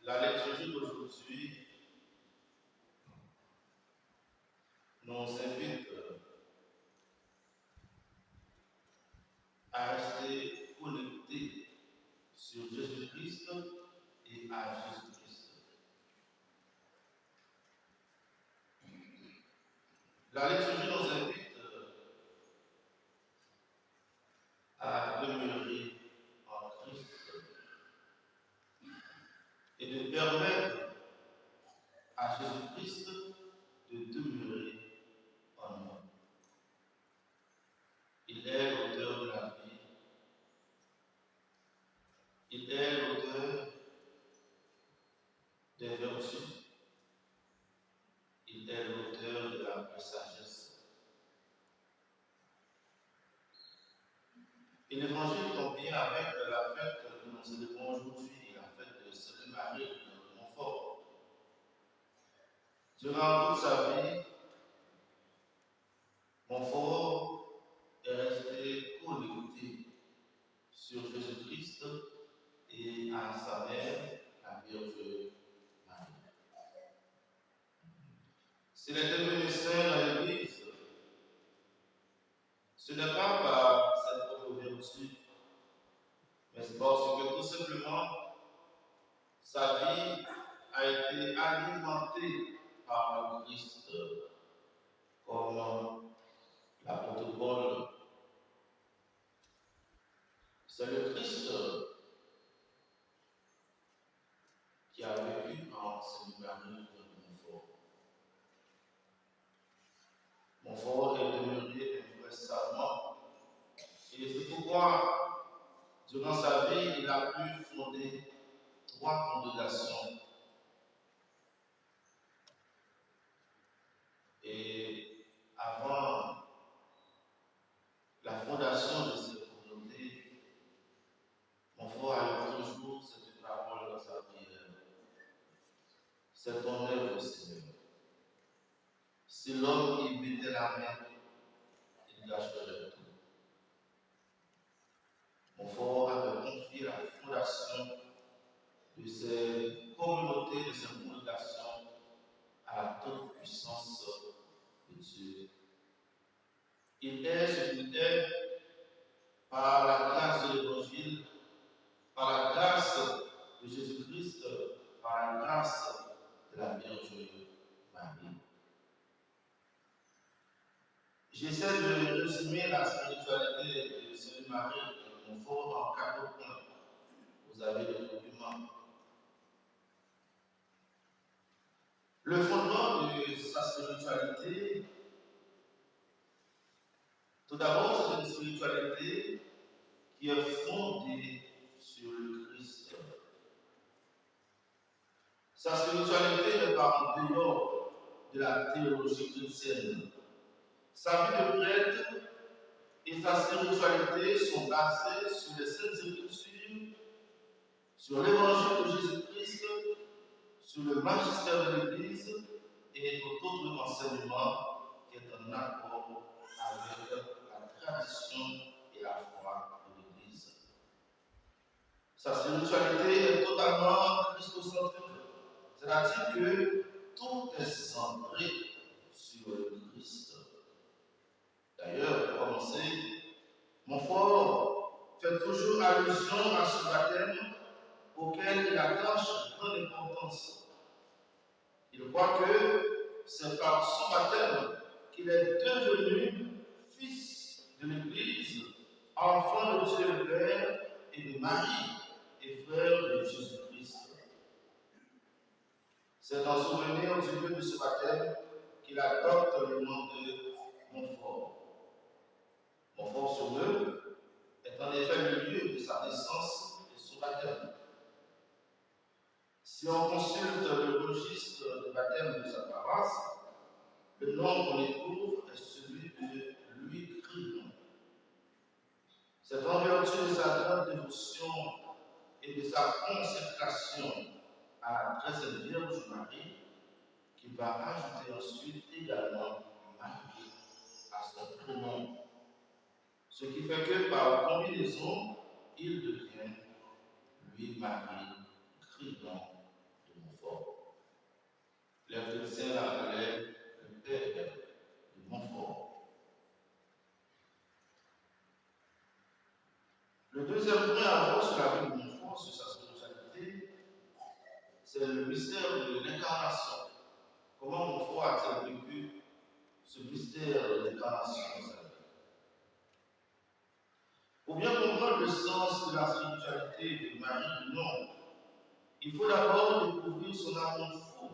La liturgie d'aujourd'hui nous invite à rester connectés sur Jésus-Christ et à Jésus-Christ. La liturgie nous invite à demeurer en Christ et de permettre à Jésus-Christ de demeurer en nous. Il est l'auteur de la vie. Il est l'auteur des vertus. Il est l'auteur de la sagesse. Et l'évangile tombe bien avec la fête que nous célébrons aujourd'hui, la fête de Sainte Marie de Montfort. Durant toute sa vie, Montfort est resté connecté sur Jésus-Christ et à sa mère, la Vierge Marie. S'il est devenu saint à l'Église, ce n'est pas par sa propre vertu, mais c'est parce que tout simplement, sa vie a été alimentée par le Christ, comme l'apôtre Paul. C'est le Christ qui a vécu en Sainte Marie de Montfort. Montfort est demeuré incessamment. Et c'est pourquoi, durant sa vie, il a pu fonder 3 congrégations. Et avant la fondation de cette communauté, Montfort a toujours cette parole dans sa prière. C'est ton œuvre, Seigneur. Si l'homme y mettait la main, il gâcherait tout. Montfort avait confié la fondation de ces communautés, de ces congrégations à la toute puissance de Dieu. Il est ce qu'il est par la grâce de l'Évangile, par la grâce de Jésus-Christ, par la grâce de la Vierge Marie. J'essaie de résumer la spiritualité de Sainte Marie de Montfort en 4 points. Vous avez le document. Le fondement de sa spiritualité, tout d'abord, c'est une spiritualité qui est fondée sur le Christ. Sa spiritualité n'est pas en dehors de la théologie chrétienne. Sa vie de prêtre et sa spiritualité sont basées sur les Saintes Écritures, sur l'évangile de Jésus-Christ, sur le magistère de l'Église et tout autre enseignement qui est en accord avec la tradition et la foi de l'Église. Sa spiritualité est totalement christocentrique, c'est-à-dire que tout est centré sur le Christ. D'ailleurs, pour commencer, Montfort fait toujours allusion à ce baptême auquel il attache grande importance. Il croit que c'est par son baptême qu'il est devenu fils de l'Église, enfant de Dieu le Père et de Marie, et frère de Jésus-Christ. C'est en souvenir du lieu de ce baptême qu'il adopte le nom de Montfort. Montfort-sur-Meuse est en effet le lieu de sa naissance et de son baptême. Si on consulte le registre de baptême de sa paroisse, le nom qu'on y trouve est celui de Louis Crillon. C'est en vertu de sa grande dévotion et de sa consécration à la très sainte Vierge Marie qu'il va ajouter ensuite également Marie à son prénom. Ce qui fait que par combinaison, il devient Louis-Marie Crillon, Les chrétiens l'appelaient le père de Montfort. Le deuxième point à voir sur la vie de Montfort, sur sa spiritualité, c'est le mystère de l'incarnation. Comment Montfort a-t-il vécu ce mystère de l'incarnation de sa vie? Pour bien comprendre le sens de la spiritualité de Marie du Nom, il faut d'abord découvrir son amour fou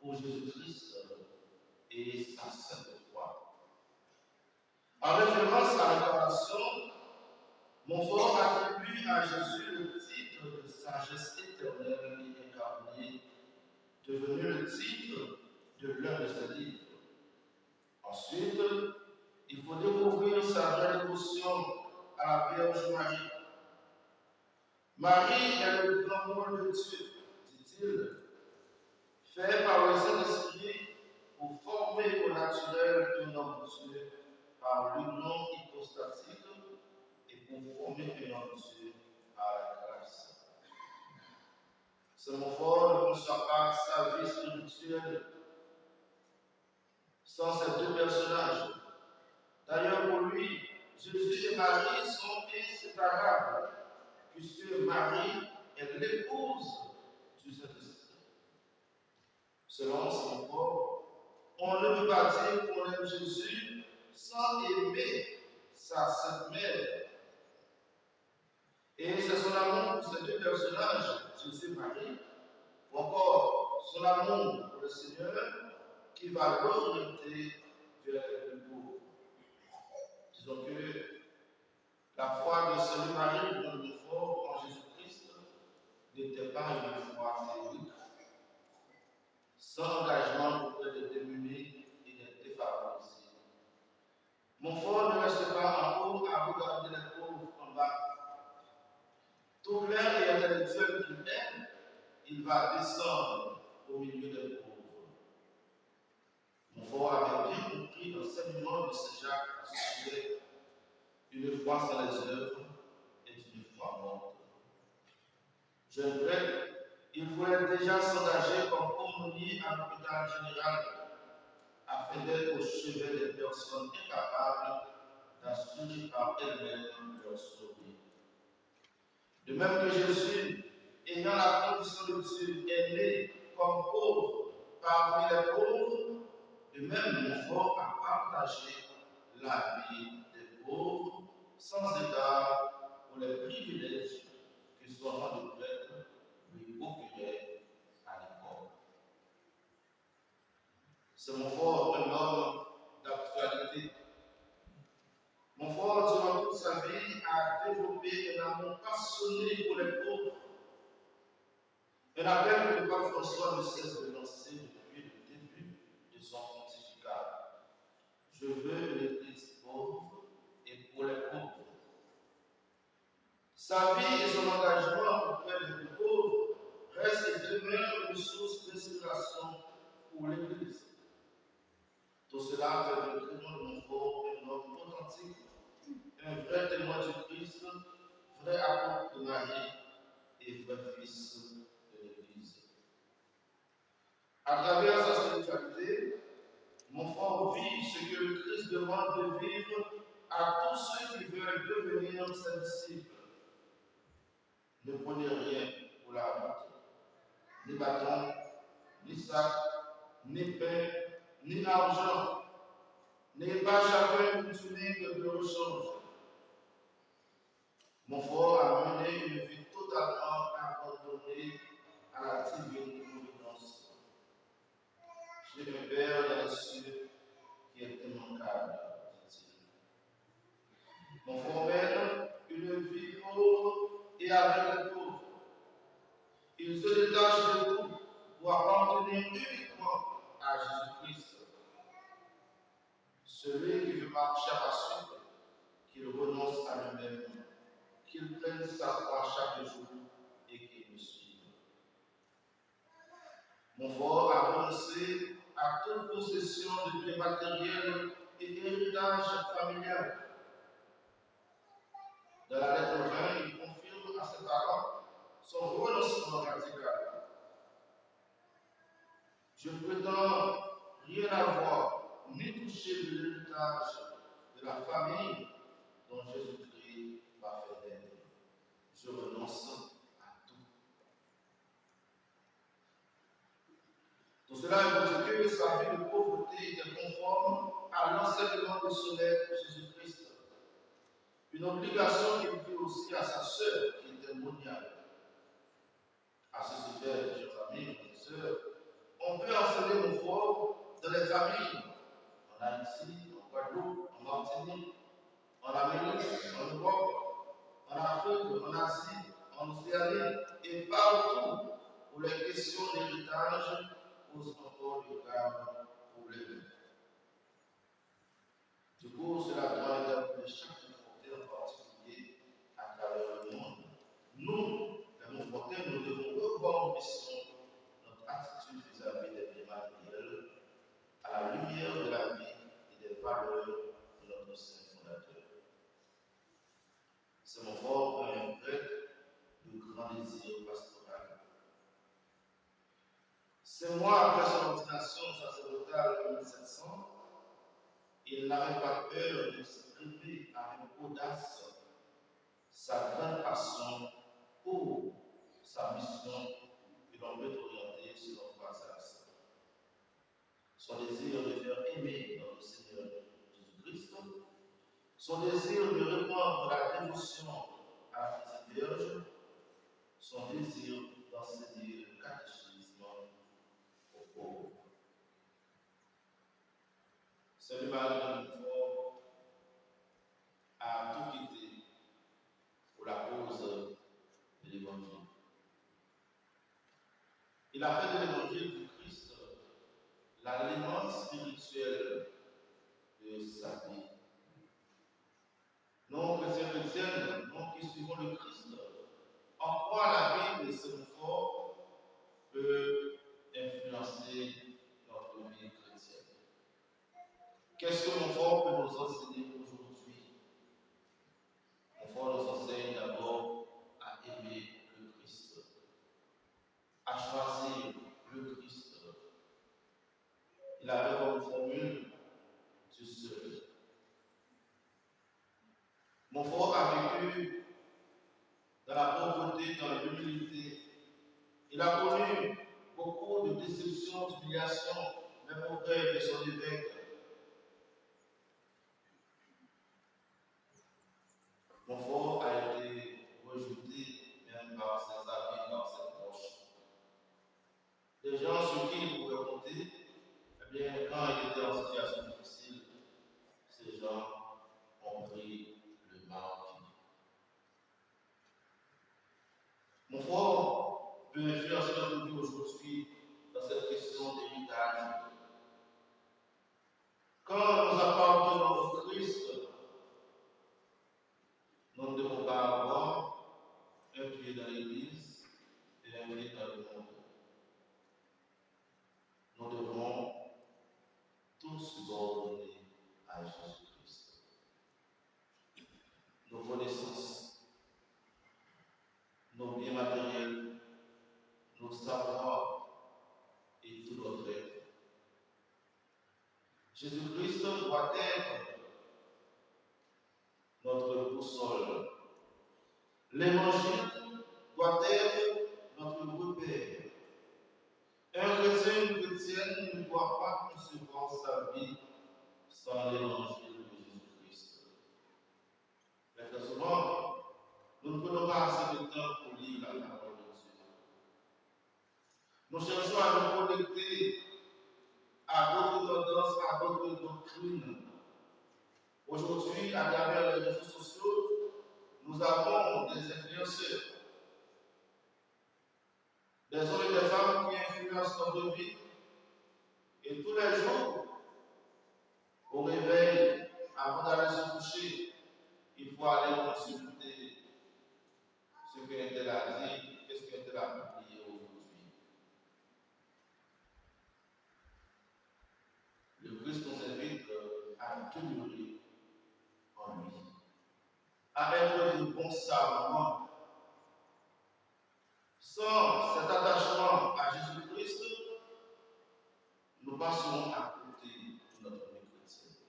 pour Jésus-Christ et sa sainte croix. En référence à l'incarnation, Montfort attribue à Jésus le titre de sagesse éternelle et incarnée, devenu le titre de l'un de ses livres. Ensuite, il faut découvrir sa vraie dévotion à la Vierge Marie. Marie est le grand rôle de Dieu, dit-il, fait par le Saint-Esprit pour former au naturel un homme Dieu par l'union hypostatique et pour former un homme Dieu par la grâce. Ce Montfort ne conçoit pas sa vie spirituelle sans ces deux personnages. D'ailleurs, pour lui, Jésus et Marie sont inséparables, puisque Marie est l'épouse du Saint-Esprit. Selon ce Montfort, on ne peut pas dire qu'on aime Jésus sans aimer sa sainte mère. Et c'est son amour pour ces deux personnages, Jésus et Marie, ou encore son amour pour le Seigneur, qui va l'orienter vers le pauvre. Disons que la foi de Saint Marie dans le fort en Jésus-Christ n'était pas une foi théorique, sans engagement auprès des démunis et des défavorisés. Montfort ne reste pas en haut à regarder les pauvres en bas. Tout clair et intellectuel qu'il est, il va descendre au milieu des pauvres. Montfort avait bien compris l'enseignement de Saint Jacques à ce sujet. Une foi sans les œuvres est une foi morte. Jeune prêtre, il voulait déjà s'engager comme aumônier à l'hôpital général afin d'être au chevet des personnes incapables d'assurer par elles-mêmes leur survie. De même que Jésus, ayant la condition de Dieu, est né comme pauvre parmi les pauvres, de même Montfort a partagé la vie des pauvres sans égard pour les privilèges que son rang de prêtre lui procurait à l'époque. C'est Montfort, un homme d'actualité. Montfort, durant toute sa vie, a développé un amour passionné pour les pauvres. Un appel que le pape François ne cesse de lancer depuis le début de son pontificat. Je veux l'Église pauvre et pour les pauvres. Sa vie et son engagement auprès des pauvres restent et demeurent une source d'inspiration pour l'Église. Tout cela fait de Clément de Montfort un homme authentique, un vrai témoin du Christ, vrai apôtre de Marie et vrai fils de l'Église. À travers sa spiritualité, Montfort vit ce que le Christ demande de vivre à tous ceux qui veulent devenir ses disciples. Ne prenez rien pour la route, ni bâton, ni sac, ni pain, ni argent. N'ayez pas chacun une tunique de rechange. Montfort a mené une vie totalement abandonnée à la divine providence. J'ai un Père dans les cieux qui est immanquable, dit-il. Montfort mène une vie pauvre et avec les pauvres. Il se détache de tout pour appartenir uniquement à Jésus-Christ. Celui qui veut marcher à ma suite, qu'il renonce à lui-même, qu'il prenne sa croix chaque jour et qu'il me suive. Montfort a renoncé à toute possession de biens matériels et héritage familial. Dans la lettre 20, il confirme à ses parents son renoncement radical. Je ne prétends rien avoir, ni toucher de l'héritage de la famille dont Jésus-Christ m'a fait naître. Je renonce à tout. Tout cela est pour que sa vie de pauvreté était conforme à l'enseignement de son maître Jésus-Christ. Une obligation qu'il fit aussi à sa sœur qui était moniale. À ce sujet, chers amis, frères et sœurs, on peut enseigner nos foi dans les familles, en Haïti, en Guadeloupe, en Martinique, en Amérique, en Europe, en Afrique, en Asie, en Océanie et partout où les questions d'héritage posent encore de graves problèmes. Du coup, cela doit interpeller chaque Monfortais en particulier à travers le monde. Nous, les Monfortais, nous devons revoir en mission notre attitude vis-à-vis des biens matériels à la lumière de la vie et des valeurs de notre Saint fondateur. C'est mon fort un grec de grand désir pastoral. C'est moi, après son ordination sacerdotale en 1700, il n'avait pas peur de s'exprimer avec audace sa grande passion pour sa mission que l'on peut orienter sur notre passage. Son désir de faire aimer notre Seigneur Jésus-Christ, son désir de répandre la dévotion à la petite Vierge, son désir d'enseigner le catéchisme aux pauvres. C'est le mari de Montfort a tout quitté pour la cause de l'Évangile. Il a fait de l'Évangile du Christ l'aliment spirituel de sa vie. Nous, chrétiens, nous qui suivons le Christ, en quoi la vie de ce Montfort peut influencer notre vie chrétienne. Qu'est-ce que Montfort peut nous enseigner aujourd'hui? Montfort nous enseigne d'abord à aimer le Christ, à choisir le Christ. Il avait comme formule du seul. Montfort a vécu dans la pauvreté, dans l'humilité. Il a connu beaucoup de déceptions, d'humiliations, même auprès de son évêque. Montfort a été rejeté même par ses amis, par ses proches. Des gens sur qui il pouvait compter, eh bien, quand il était en situation difficile, ces gens ont pris le marque. Montfort peut influencer notre vie aujourd'hui dans cette question d'héritage. Quand nous appartenons au Christ, nous ne devons pas avoir un pied dans l'Église et un pied dans le monde. Nous devons tous subordonner à Jésus-Christ. Nos connaissances, nos biens matériels, nos savoirs et tout notre être. Jésus-Christ doit être notre boussole. L'évangile doit être notre repère. Un chrétien, une chrétienne ne doit pas concevoir sa vie sans l'évangile de Jésus-Christ. Mais très souvent, nous ne prenons pas assez de temps pour lire la parole de Dieu. Nous cherchons à nous connecter à d'autres tendances, à d'autres doctrines. Aujourd'hui, à travers les réseaux sociaux, nous avons des influenceurs, des hommes et des femmes qui influencent notre vie. Et tous les jours, au réveil, avant d'aller se coucher, il faut aller consulter ce qu'un tel a dit, qu'est-ce qu'un tel a publié aujourd'hui. Le Christ nous invite à demeurer en lui, à être de bons servants. Sans cet attachement à Jésus-Christ, passerons à côté de notre vie chrétienne.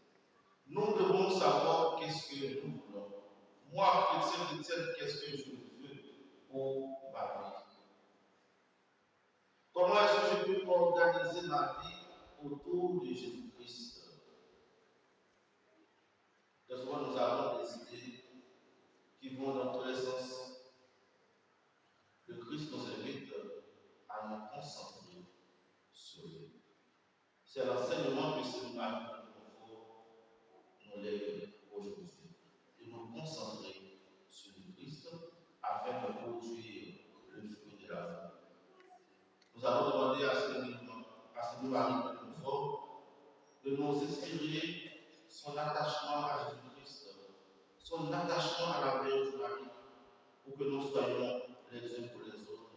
Nous devons savoir qu'est-ce que nous voulons. Moi, chrétien, qu'est-ce que je veux pour ma vie? Comment est-ce que je peux organiser ma vie autour de Jésus-Christ? Parce que nous avons des idées qui vont dans tous les sens. Le Christ nous invite à nous concentrer sur lui. C'est l'enseignement que ce matin nous lève aujourd'hui. De nous concentrer sur le Christ afin de produire le fruit de la foi. Nous allons demander à ce mari que nous sommes de nous inspirer son attachement à Jésus-Christ, son attachement à la Vierge Marie, pour que nous soyons les uns pour les autres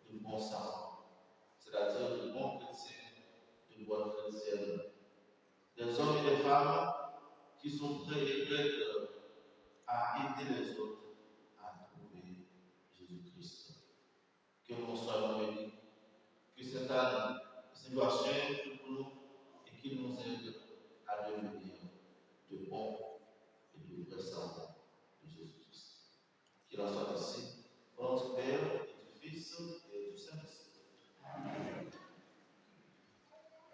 de bons savants, c'est-à-dire de bons chrétiens, de bonnes chrétiennes, des hommes et des femmes qui sont prêts et prêtes à aider les autres à trouver Jésus-Christ. Que nous soyons bénis, que cette année, situation pour nous et qu'il nous aide à devenir de bons et de vrais savants de Jésus-Christ. Qu'il en soit ainsi.